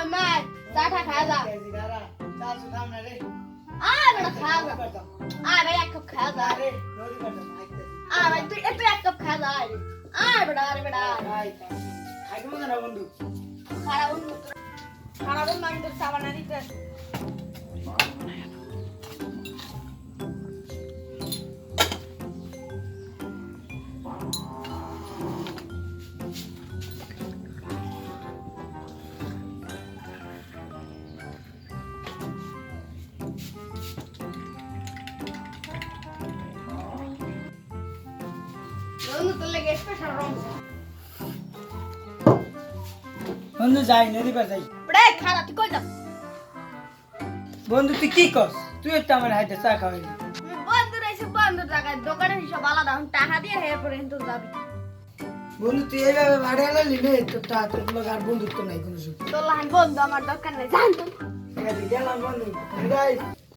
মাই চাটা খা যা জিগারা চাচু থাম না রে বড় খা যা ভাই এক কাপ খা যা রে নদী করতাম আইতে ভাই তুই একটু এক কাপ খা যা বড় বড় খাইবো না বন্ধু খারাপ আমি তোর সাবানা দিতে বন্ধু যাই নদী পার যাই খারাপ তুই কই যা বন্ধু তুই কি করস তুই তো আমার হাতে চা খাওয়াই বন্ধু রয়েছে বন্ধু টাকা দোকানের হিসাব আলাদা টাকা দিয়ে হের পরে কিন্তু যাবি বন্ধু তুই এইভাবে ভাড়া আনলি নে তোর কোনো আর বন্ধুত্ব নাই কোনো সুখ তোর লাহান বন্ধু আমার দরকার নেই জান তো ঠিক আছে গেলাম বন্ধু বিদায়